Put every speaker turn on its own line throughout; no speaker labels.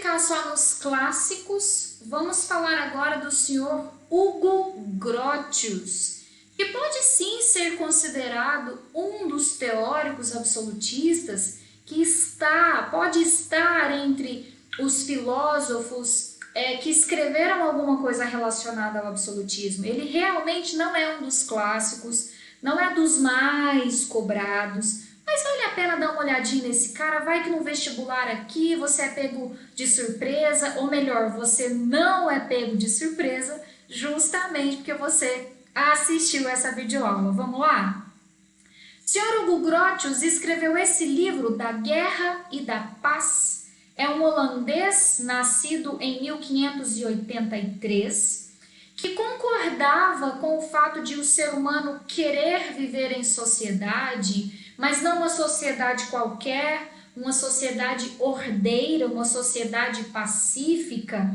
ficar só nos clássicos, vamos falar agora do senhor Hugo Grotius, que pode sim ser considerado um dos teóricos absolutistas que pode estar entre os filósofos que escreveram alguma coisa relacionada ao absolutismo. Ele realmente não é um dos clássicos, não é dos mais cobrados, mas vale a pena dar uma olhadinha nesse cara. Vai que no vestibular aqui você é pego de surpresa, ou melhor, você não é pego de surpresa, justamente porque você assistiu essa videoaula. Vamos lá? O Sr. Hugo Grotius escreveu esse livro, Da Guerra e da Paz. É um holandês nascido em 1583, que concordava com o fato de o ser humano querer viver em sociedade, mas não uma sociedade qualquer, uma sociedade ordeira, uma sociedade pacífica,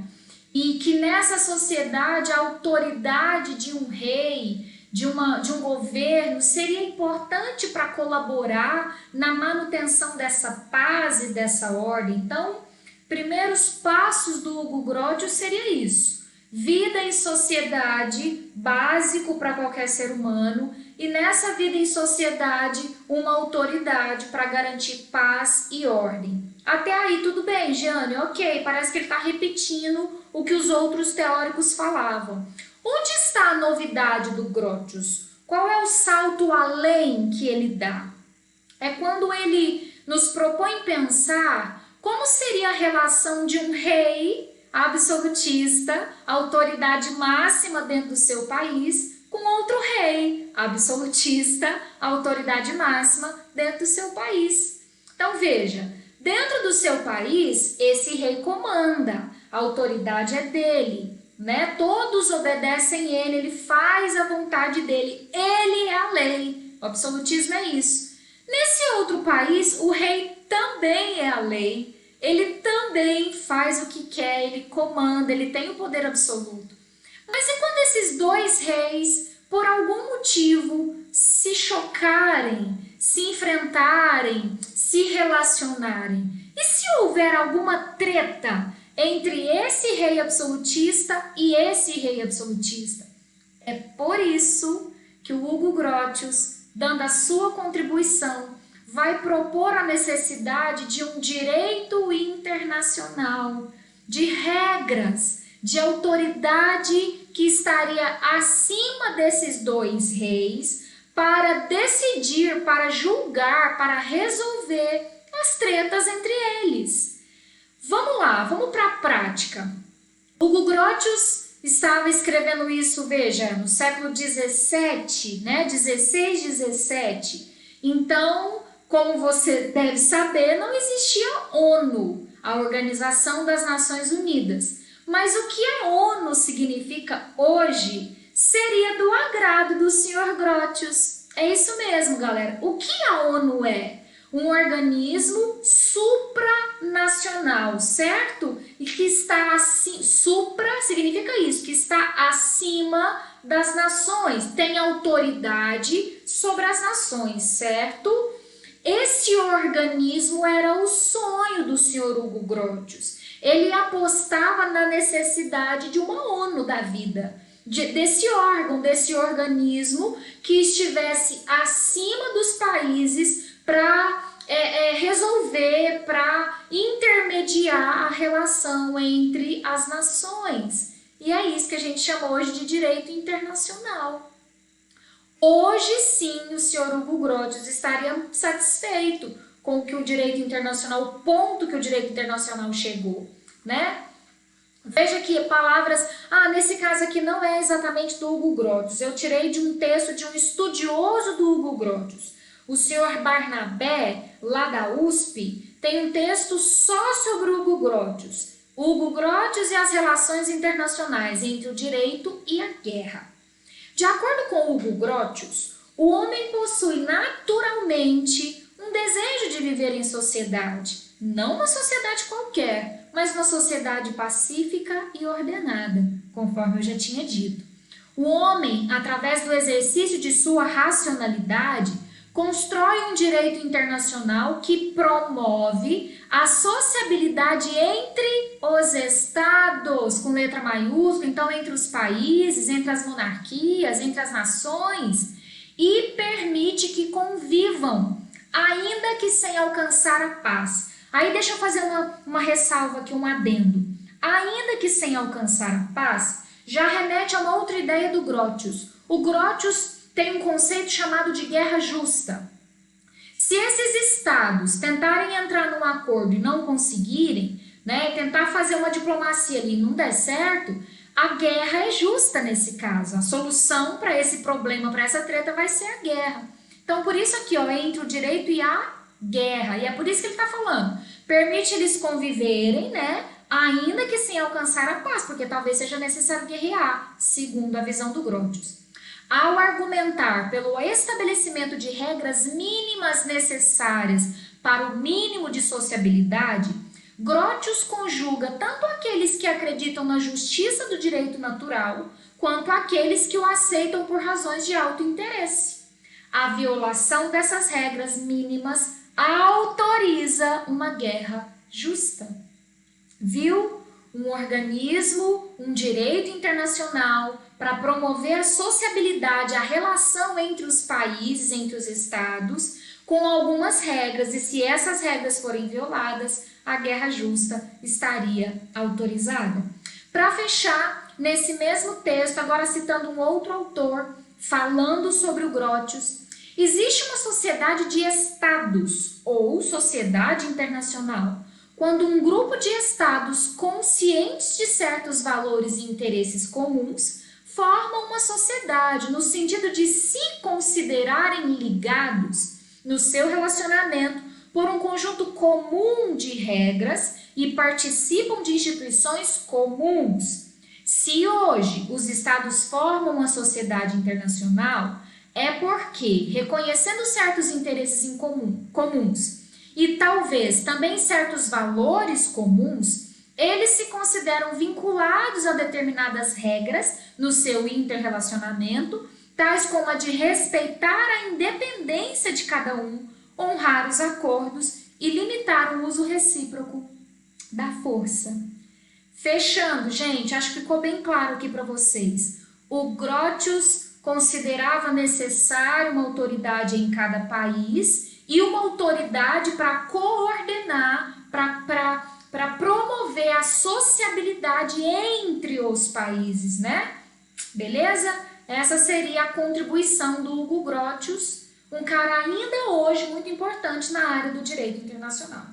e que nessa sociedade a autoridade de um rei, de um governo, seria importante para colaborar na manutenção dessa paz e dessa ordem. Então, primeiros passos do Hugo Grotius seria isso: vida em sociedade, básico para qualquer ser humano, e nessa vida em sociedade, uma autoridade para garantir paz e ordem. Até aí tudo bem, Jane, ok, parece que ele está repetindo o que os outros teóricos falavam. Onde está a novidade do Grotius? Qual é o salto além que ele dá? É quando ele nos propõe pensar como seria a relação de um rei absolutista, autoridade máxima dentro do seu país, com outro rei absolutista, autoridade máxima dentro do seu país. Então veja, dentro do seu país, esse rei comanda, a autoridade é dele, né? Todos obedecem ele faz a vontade dele, ele é a lei. O absolutismo é isso. Nesse outro país, o rei também é a lei, ele também faz o que quer, ele comanda, ele tem o poder absoluto. Mas e quando esses dois reis, por algum motivo, se chocarem, se enfrentarem, se relacionarem? E se houver alguma treta entre esse rei absolutista e esse rei absolutista? É por isso que o Hugo Grotius, dando a sua contribuição, vai propor a necessidade de um direito internacional, de regras, de autoridade que estaria acima desses dois reis para decidir, para julgar, para resolver as tretas entre eles. Vamos lá, vamos para a prática. Hugo Grotius estava escrevendo isso, veja, no século 17, né? 16, 17. Então, como você deve saber, não existia ONU, a Organização das Nações Unidas. Mas o que a ONU significa hoje seria do agrado do Sr. Grotius. É isso mesmo, galera. O que a ONU é? Um organismo supranacional, certo? E que está assim, supra significa isso, que está acima das nações, tem autoridade sobre as nações, certo? Esse organismo era o sonho do Sr. Hugo Grotius. Ele apostava na necessidade de uma ONU da vida, desse órgão, desse organismo que estivesse acima dos países para resolver, para intermediar a relação entre as nações. E é isso que a gente chama hoje de direito internacional. Hoje sim o Sr. Hugo Grotius estaria satisfeito com o que o direito internacional, o ponto que o direito internacional chegou, né? Veja que palavras, nesse caso aqui não é exatamente do Hugo Grotius, eu tirei de um texto de um estudioso do Hugo Grotius. O Sr. Barnabé, lá da USP, tem um texto só sobre o Hugo Grotius. Hugo Grotius e as relações internacionais entre o direito e a guerra. De acordo com Hugo Grotius, o homem possui naturalmente um desejo de viver em sociedade, não uma sociedade qualquer, mas uma sociedade pacífica e ordenada, conforme eu já tinha dito. O homem, através do exercício de sua racionalidade, constrói um direito internacional que promove a sociabilidade entre os estados, com letra maiúscula, então entre os países, entre as monarquias, entre as nações, e permite que convivam, ainda que sem alcançar a paz. Aí deixa eu fazer uma ressalva aqui, um adendo. Ainda que sem alcançar a paz, já remete a uma outra ideia do Grotius. O Grotius tem um conceito chamado de guerra justa. Se esses estados tentarem entrar num acordo e não conseguirem, né, tentar fazer uma diplomacia ali e não der certo, a guerra é justa nesse caso. A solução para esse problema, para essa treta, vai ser a guerra. Então, por isso aqui, ó, entre o direito e a guerra. E é por isso que ele está falando. Permite eles conviverem, né? Ainda que sem alcançar a paz, porque talvez seja necessário guerrear, segundo a visão do Grotius. Ao argumentar pelo estabelecimento de regras mínimas necessárias para o mínimo de sociabilidade, Grotius conjuga tanto aqueles que acreditam na justiça do direito natural, quanto aqueles que o aceitam por razões de alto interesse. A violação dessas regras mínimas autoriza uma guerra justa. Viu? Um organismo, um direito internacional para promover a sociabilidade, a relação entre os países, entre os estados, com algumas regras, e se essas regras forem violadas, a guerra justa estaria autorizada. Para fechar, nesse mesmo texto, agora citando um outro autor, falando sobre o Grotius, existe uma sociedade de estados, ou sociedade internacional, quando um grupo de estados conscientes de certos valores e interesses comuns formam uma sociedade no sentido de se considerarem ligados no seu relacionamento por um conjunto comum de regras e participam de instituições comuns. Se hoje os estados formam uma sociedade internacional, é porque, reconhecendo certos interesses em comuns e talvez também certos valores comuns, eles se consideram vinculados a determinadas regras no seu interrelacionamento, tais como a de respeitar a independência de cada um, honrar os acordos e limitar o uso recíproco da força. Fechando, gente, acho que ficou bem claro aqui para vocês. O Grotius considerava necessário uma autoridade em cada país e uma autoridade para coordenar, para promover a sociabilidade entre os países, né? Beleza? Essa seria a contribuição do Hugo Grotius, um cara ainda hoje muito importante na área do direito internacional.